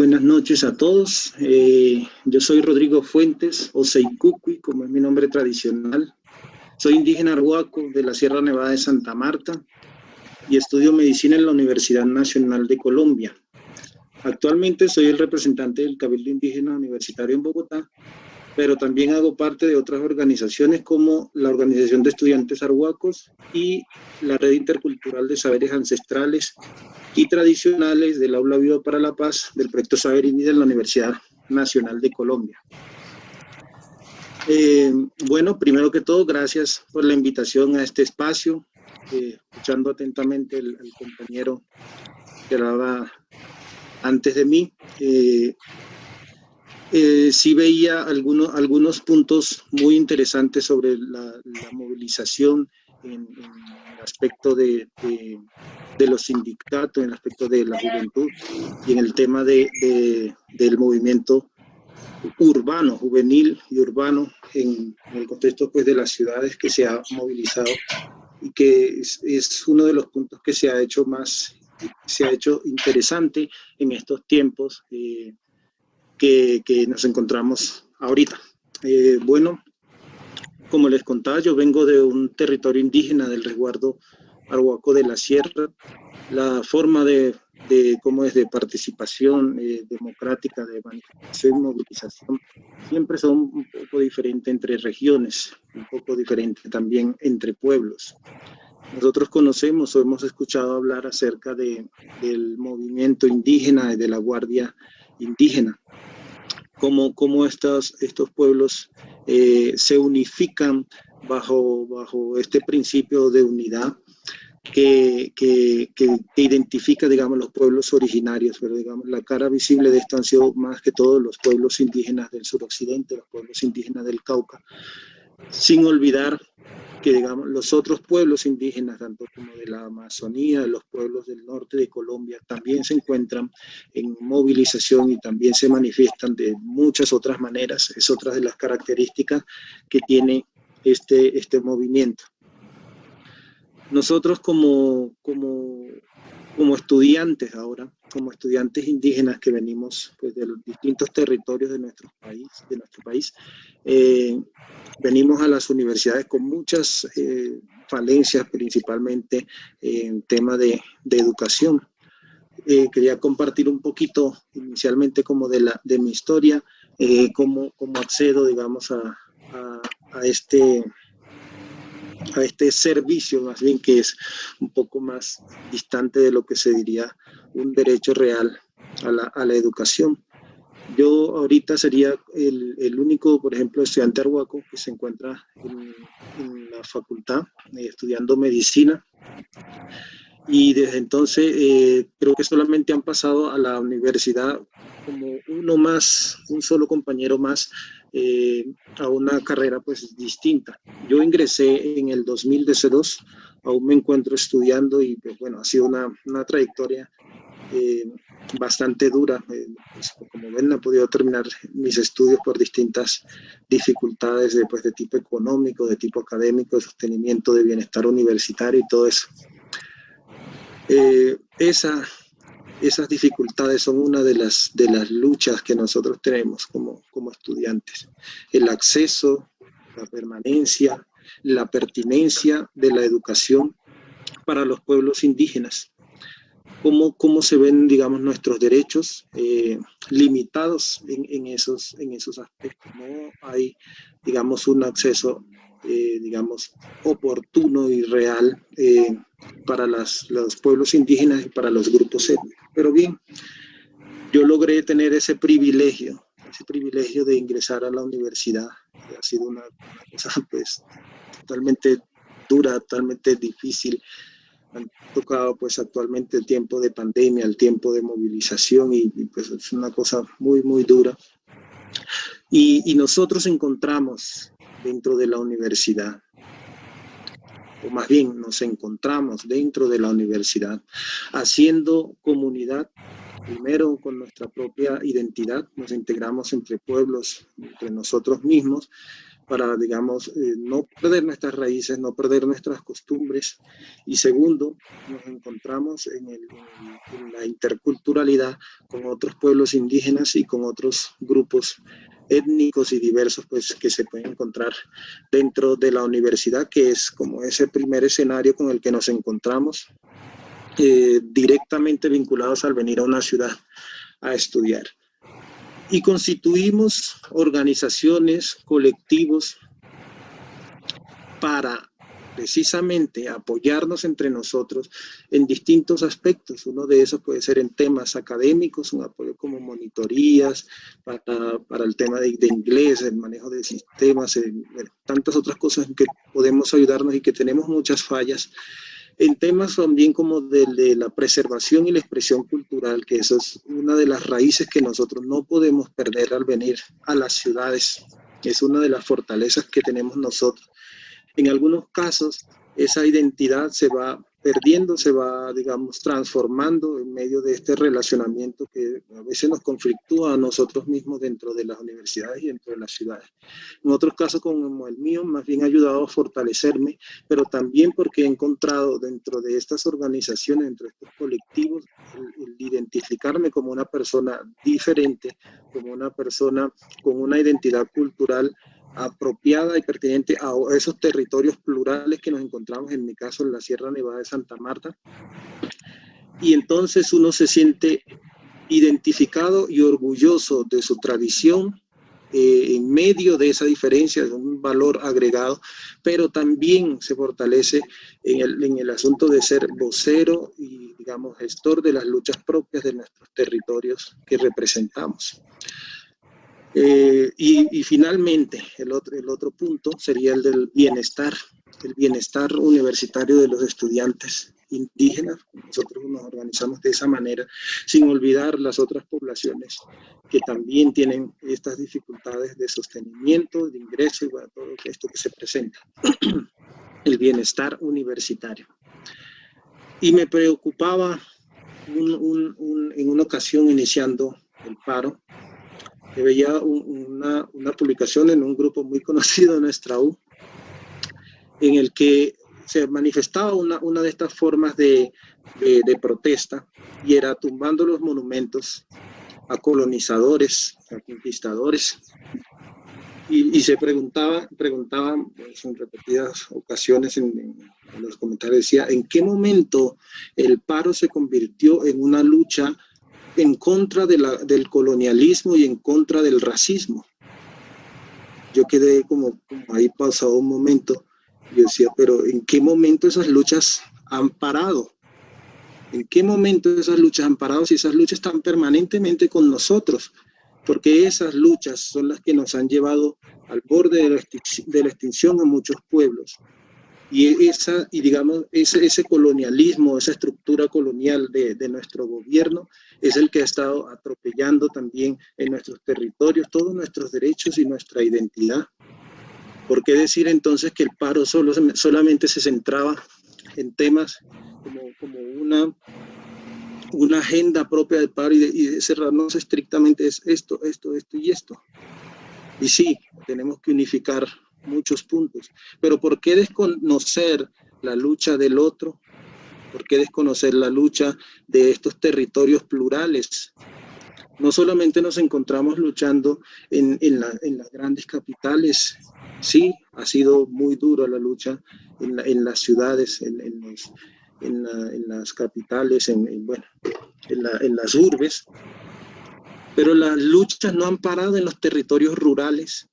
Buenas noches a todos. Yo soy Rodrigo Fuentes, o Seikucui, como es mi nombre tradicional. Soy indígena arhuaco de la Sierra Nevada de Santa Marta y estudio medicina en la Universidad Nacional de Colombia. Actualmente soy el representante del Cabildo Indígena Universitario en Bogotá, pero también hago parte de otras organizaciones como la Organización de Estudiantes Arhuacos y la Red Intercultural de Saberes Ancestrales y Tradicionales del Aula Viva para la Paz del proyecto Saber y Vida en la Universidad Nacional de Colombia. Bueno, primero que todo, gracias por la invitación a este espacio, escuchando atentamente al compañero que hablaba antes de mí. Sí veía algunos puntos muy interesantes sobre la movilización en el aspecto de los sindicatos, en el aspecto de la juventud y en el tema del movimiento urbano, juvenil y urbano en el contexto pues, de las ciudades que se ha movilizado y que es uno de los puntos que se ha hecho interesante en estos tiempos que nos encontramos ahorita. Bueno, como les contaba, yo vengo de un territorio indígena del resguardo arhuaco de la Sierra. La forma de participación democrática, de manifestación y movilización, siempre son un poco diferentes entre regiones, un poco diferente también entre pueblos. Nosotros conocemos o hemos escuchado hablar acerca del movimiento indígena y de la Guardia Indígena, cómo estos pueblos se unifican bajo este principio de unidad que identifica, digamos, los pueblos originarios, pero digamos, la cara visible de esto han sido más que todo los pueblos indígenas del suroccidente, los pueblos indígenas del Cauca, sin olvidar que, digamos, los otros pueblos indígenas, tanto como de la Amazonía, los pueblos del norte de Colombia, también se encuentran en movilización y también se manifiestan de muchas otras maneras. Es otra de las características que tiene este movimiento. Nosotros como estudiantes ahora, como estudiantes indígenas que venimos pues, de los distintos territorios de nuestro país, venimos a las universidades con muchas falencias, principalmente en tema de educación. Quería compartir un poquito inicialmente como de mi historia, cómo accedo, digamos, a este servicio, más bien que es un poco más distante de lo que se diría un derecho real a la educación. Yo ahorita sería el único, por ejemplo, estudiante arhuaco que se encuentra en la facultad estudiando medicina. Y desde entonces creo que solamente han pasado a la universidad como un solo compañero más a una carrera pues distinta. Yo ingresé en el 2012, aún me encuentro estudiando y pues bueno, ha sido una trayectoria bastante dura. Pues, como ven, no he podido terminar mis estudios por distintas dificultades de tipo económico, de tipo académico, de sostenimiento de bienestar universitario y todo eso. Esas dificultades son una de las luchas que nosotros tenemos como estudiantes. El acceso, la permanencia, la pertinencia de la educación para los pueblos indígenas. Cómo se ven, digamos, nuestros derechos limitados en esos aspectos. No hay, digamos, un acceso, digamos, oportuno y real para los pueblos indígenas y para los grupos étnicos. Pero bien, yo logré tener ese privilegio de ingresar a la universidad. Ha sido una cosa, pues, totalmente dura, totalmente difícil. Han tocado pues actualmente el tiempo de pandemia, el tiempo de movilización y pues es una cosa muy, muy dura. Y nosotros encontramos dentro de la universidad, o más bien nos encontramos dentro de la universidad, haciendo comunidad, primero con nuestra propia identidad, nos integramos entre pueblos, entre nosotros mismos, para, digamos, no perder nuestras raíces, no perder nuestras costumbres. Y segundo, nos encontramos en la interculturalidad con otros pueblos indígenas y con otros grupos étnicos y diversos, pues, que se pueden encontrar dentro de la universidad, que es como ese primer escenario con el que nos encontramos, directamente vinculados al venir a una ciudad a estudiar. Y constituimos organizaciones, colectivos, para precisamente apoyarnos entre nosotros en distintos aspectos. Uno de esos puede ser en temas académicos, un apoyo como monitorías, para el tema de inglés, el manejo de sistemas, tantas otras cosas en que podemos ayudarnos y que tenemos muchas fallas. En temas también como de la preservación y la expresión cultural, que eso es una de las raíces que nosotros no podemos perder al venir a las ciudades. Es una de las fortalezas que tenemos nosotros. En algunos casos, esa identidad se va perdiendo, se va, digamos, transformando en medio de este relacionamiento que a veces nos conflictúa a nosotros mismos dentro de las universidades y dentro de las ciudades. En otros casos, como el mío, más bien ha ayudado a fortalecerme, pero también porque he encontrado dentro de estas organizaciones, dentro de estos colectivos, el identificarme como una persona diferente, como una persona con una identidad cultural apropiada y pertinente a esos territorios plurales que nos encontramos, en mi caso en la Sierra Nevada de Santa Marta. Y entonces uno se siente identificado y orgulloso de su tradición, en medio de esa diferencia, de un valor agregado, pero también se fortalece en el asunto de ser vocero y, digamos, gestor de las luchas propias de nuestros territorios que representamos. Y finalmente, el otro punto sería el del bienestar, el bienestar universitario de los estudiantes indígenas. Nosotros nos organizamos de esa manera, sin olvidar las otras poblaciones que también tienen estas dificultades de sostenimiento, de ingreso y bueno, todo esto que se presenta. El bienestar universitario. Y me preocupaba en una ocasión iniciando el paro, que veía una publicación en un grupo muy conocido de nuestra U, en el que se manifestaba una de estas formas de protesta, y era tumbando los monumentos a colonizadores, a conquistadores, y se preguntaban pues, en repetidas ocasiones en los comentarios, decía, ¿en qué momento el paro se convirtió en una lucha en contra del colonialismo y en contra del racismo? Yo quedé como ahí pausado un momento. Yo decía, pero ¿en qué momento esas luchas han parado? ¿En qué momento esas luchas han parado si esas luchas están permanentemente con nosotros? Porque esas luchas son las que nos han llevado al borde de la extinción a muchos pueblos. Y digamos, ese colonialismo, esa estructura colonial de nuestro gobierno es el que ha estado atropellando también en nuestros territorios todos nuestros derechos y nuestra identidad. ¿Por qué decir entonces que el paro solamente se centraba en temas como una agenda propia del paro y de cerrarnos estrictamente es esto y esto? Y sí, tenemos que unificar muchos puntos, pero ¿por qué desconocer la lucha del otro? ¿Por qué desconocer la lucha de estos territorios plurales? No solamente nos encontramos luchando en las grandes capitales, sí, ha sido muy dura la lucha en las ciudades, en las capitales, en las urbes, pero las luchas no han parado en los territorios rurales.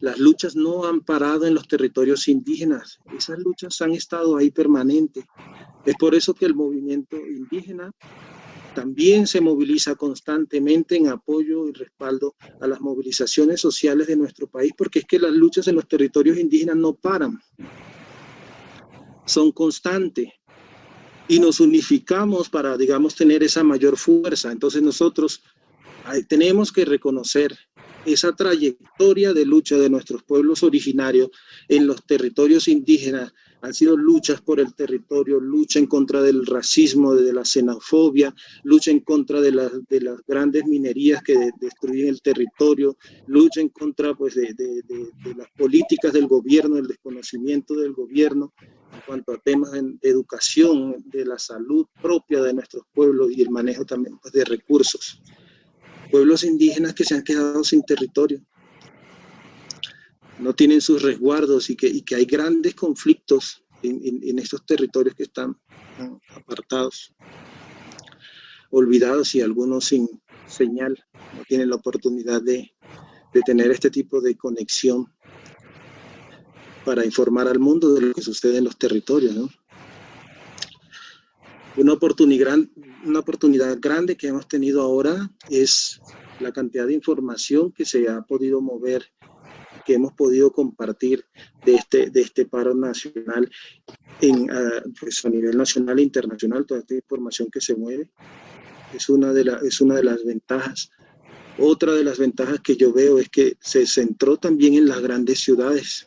Las luchas no han parado en los territorios indígenas. Esas luchas han estado ahí permanentes. Es por eso que el movimiento indígena también se moviliza constantemente en apoyo y respaldo a las movilizaciones sociales de nuestro país, porque es que las luchas en los territorios indígenas no paran. Son constantes. Y nos unificamos para, digamos, tener esa mayor fuerza. Entonces nosotros tenemos que reconocer esa trayectoria de lucha de nuestros pueblos originarios en los territorios indígenas han sido luchas por el territorio, lucha en contra del racismo, de la xenofobia, lucha en contra de las grandes minerías que destruyen el territorio, lucha en contra pues, de las políticas del gobierno, el desconocimiento del gobierno en cuanto a temas de educación, de la salud propia de nuestros pueblos y el manejo también pues, de recursos. Pueblos indígenas que se han quedado sin territorio, no tienen sus resguardos y que hay grandes conflictos en estos territorios que están apartados, olvidados y algunos sin señal, no tienen la oportunidad de tener este tipo de conexión para informar al mundo de lo que sucede en los territorios, ¿no? Una oportunidad grande que hemos tenido ahora es la cantidad de información que se ha podido mover, que hemos podido compartir de este paro nacional pues a nivel nacional e internacional. Toda esta información que se mueve es una de las ventajas. Otra de las ventajas que yo veo es que se centró también en las grandes ciudades,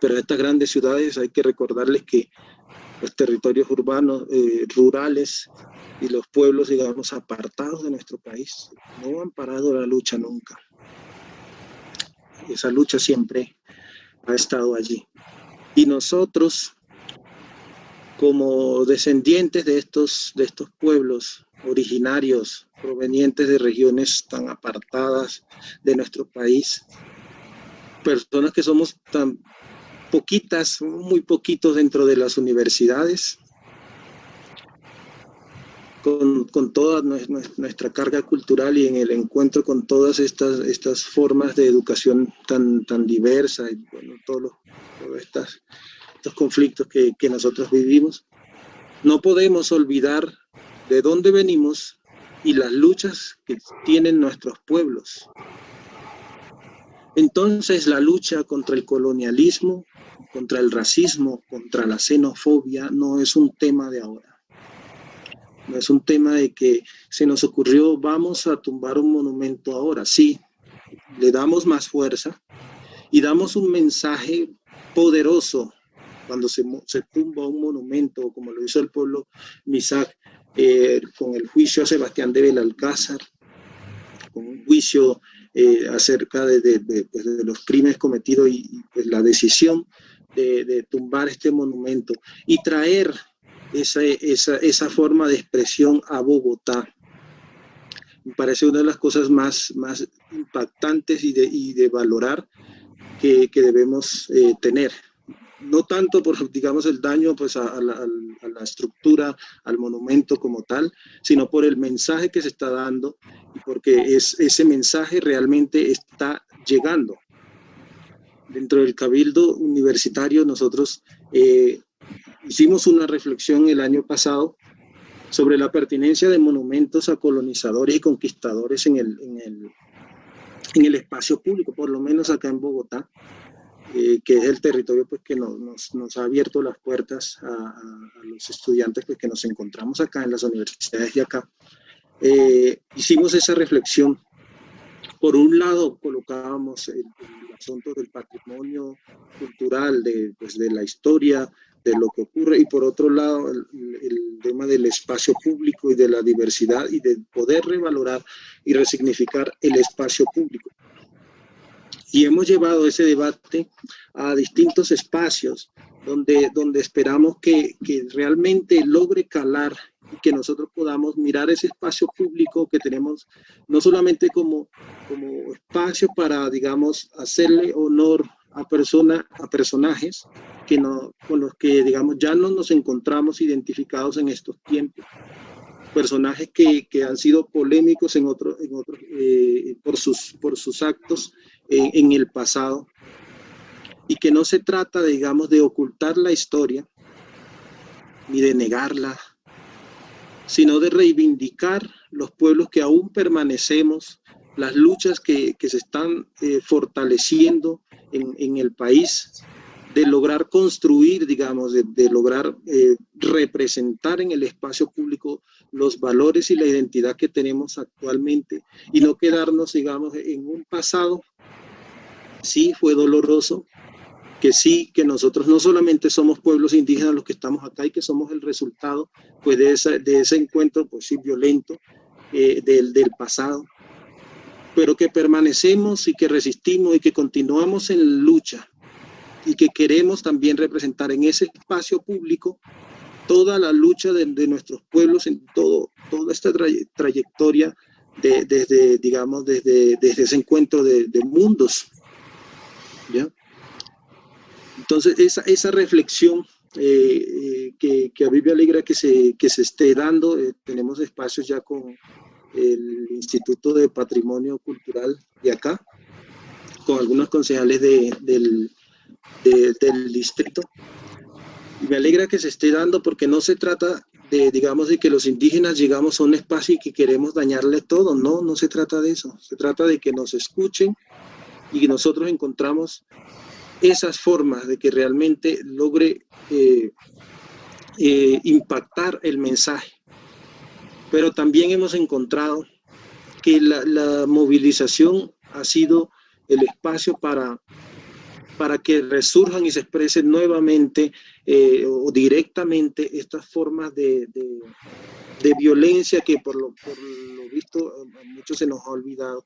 pero a estas grandes ciudades hay que recordarles que los territorios urbanos, rurales y los pueblos, digamos, apartados de nuestro país no han parado la lucha nunca. Esa lucha siempre ha estado allí. Y nosotros, como descendientes de estos pueblos originarios, provenientes de regiones tan apartadas de nuestro país, personas que somos tan poquitas, muy poquitos dentro de las universidades, con toda nuestra carga cultural y en el encuentro con todas estas formas de educación tan diversa y bueno, todos estos conflictos que nosotros vivimos, no podemos olvidar de dónde venimos y las luchas que tienen nuestros pueblos. Entonces la lucha contra el colonialismo, contra el racismo, contra la xenofobia no es un tema de ahora. No es un tema de que se nos ocurrió vamos a tumbar un monumento ahora. Sí, le damos más fuerza y damos un mensaje poderoso cuando se tumba un monumento, como lo hizo el pueblo Misak con el juicio a Sebastián de Belalcázar, con un juicio acerca de los crímenes cometidos y pues, la decisión de tumbar este monumento y traer esa forma de expresión a Bogotá. Me parece una de las cosas más impactantes y de valorar que debemos tener. No tanto por, digamos, el daño pues, a la estructura, al monumento como tal, sino por el mensaje que se está dando y porque ese mensaje realmente está llegando. Dentro del Cabildo Universitario nosotros hicimos una reflexión el año pasado sobre la pertinencia de monumentos a colonizadores y conquistadores en el espacio público, por lo menos acá en Bogotá, que es el territorio pues, que nos ha abierto las puertas a los estudiantes pues, que nos encontramos acá en las universidades de acá. Hicimos esa reflexión. Por un lado colocábamos el asunto del patrimonio cultural, de la historia, de lo que ocurre, y por otro lado el tema del espacio público y de la diversidad y de poder revalorar y resignificar el espacio público. Y hemos llevado ese debate a distintos espacios donde esperamos que realmente logre calar y que nosotros podamos mirar ese espacio público que tenemos no solamente como espacio para, digamos, hacerle honor a personajes con los que, digamos, ya no nos encontramos identificados en estos tiempos. Personajes que han sido polémicos por sus actos en el pasado, y que no se trata, digamos, de ocultar la historia ni de negarla, sino de reivindicar los pueblos que aún permanecemos, las luchas que se están fortaleciendo en el país, de lograr construir, digamos, de lograr representar en el espacio público los valores y la identidad que tenemos actualmente y no quedarnos, digamos, en un pasado. Sí, fue doloroso, que sí, que nosotros no solamente somos pueblos indígenas los que estamos acá y que somos el resultado pues, de ese encuentro pues, sí, violento del pasado, pero que permanecemos y que resistimos y que continuamos en lucha y que queremos también representar en ese espacio público toda la lucha de nuestros pueblos en toda esta trayectoria desde, digamos, desde ese encuentro de mundos, ¿ya? Entonces, esa reflexión que a mí me alegra que se esté dando, tenemos espacios ya con el Instituto de Patrimonio Cultural de acá, con algunos concejales del distrito, y me alegra que se esté dando porque no se trata de, digamos, de que los indígenas llegamos a un espacio y que queremos dañarle todo, no se trata de eso, se trata de que nos escuchen y que nosotros encontramos esas formas de que realmente logre impactar el mensaje. Pero también hemos encontrado que la movilización ha sido el espacio para que resurjan y se expresen nuevamente o directamente estas formas de violencia que por lo visto a muchos se nos ha olvidado.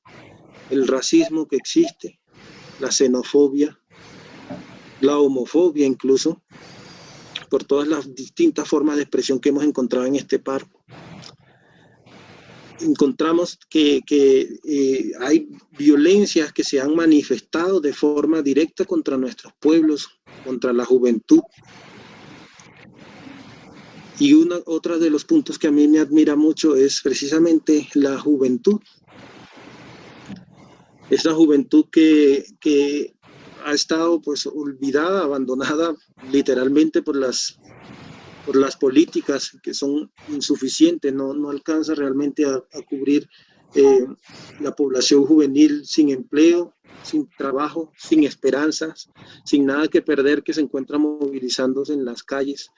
El racismo que existe, la xenofobia, la homofobia incluso, por todas las distintas formas de expresión que hemos encontrado en este paro. Encontramos que hay violencias que se han manifestado de forma directa contra nuestros pueblos, contra la juventud. Y otra de los puntos que a mí me admira mucho es precisamente la juventud. Esa juventud que ha estado pues olvidada, abandonada literalmente por las políticas que son insuficientes, no alcanza realmente a cubrir la población juvenil sin empleo, sin trabajo, sin esperanzas, sin nada que perder, que se encuentra movilizándose en las calles.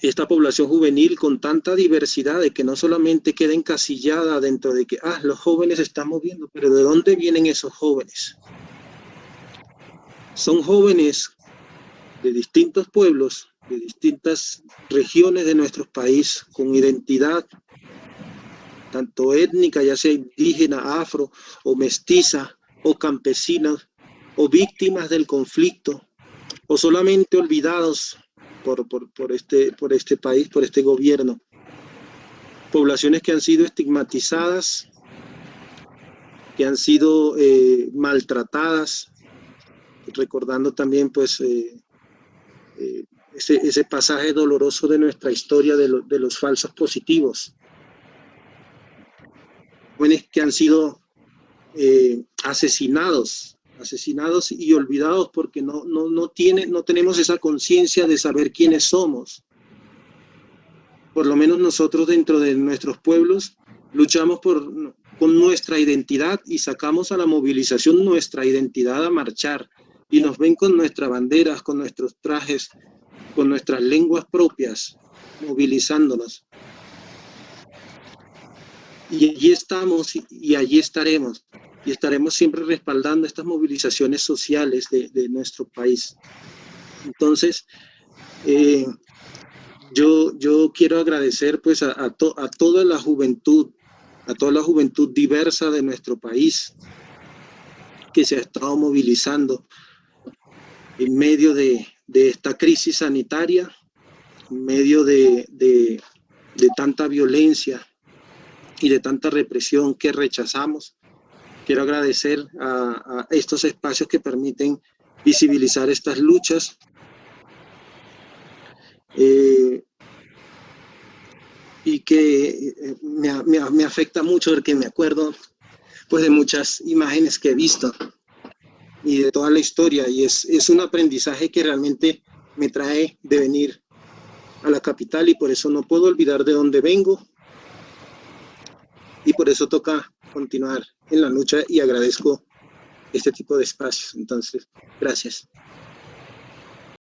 Esta población juvenil con tanta diversidad de que no solamente queda encasillada dentro de que los jóvenes se están moviendo, pero ¿de dónde vienen esos jóvenes? Son jóvenes de distintos pueblos, de distintas regiones de nuestro país, con identidad, tanto étnica, ya sea indígena, afro, o mestiza, o campesina, o víctimas del conflicto, o solamente olvidados por este país, por este gobierno. Poblaciones que han sido estigmatizadas, que han sido maltratadas, recordando también pues ese pasaje doloroso de nuestra historia de los falsos positivos. Jóvenes que han sido asesinados y olvidados porque no tenemos esa conciencia de saber quiénes somos. Por lo menos nosotros dentro de nuestros pueblos luchamos con nuestra identidad y sacamos a la movilización nuestra identidad a marchar y nos ven con nuestras banderas, con nuestros trajes, con nuestras lenguas propias, movilizándonos. Y allí estamos y allí estaremos. Y estaremos siempre respaldando estas movilizaciones sociales de nuestro país. Entonces, yo quiero agradecer pues a toda la juventud diversa de nuestro país que se ha estado movilizando en medio de esta crisis sanitaria, en medio de tanta violencia y de tanta represión que rechazamos. Quiero agradecer a estos espacios que permiten visibilizar estas luchas. Y que me afecta mucho porque me acuerdo pues, de muchas imágenes que he visto y de toda la historia. Y es un aprendizaje que realmente me trae de venir a la capital y por eso no puedo olvidar de dónde vengo. Y por eso toca continuar en la lucha y agradezco este tipo de espacios. Entonces, gracias.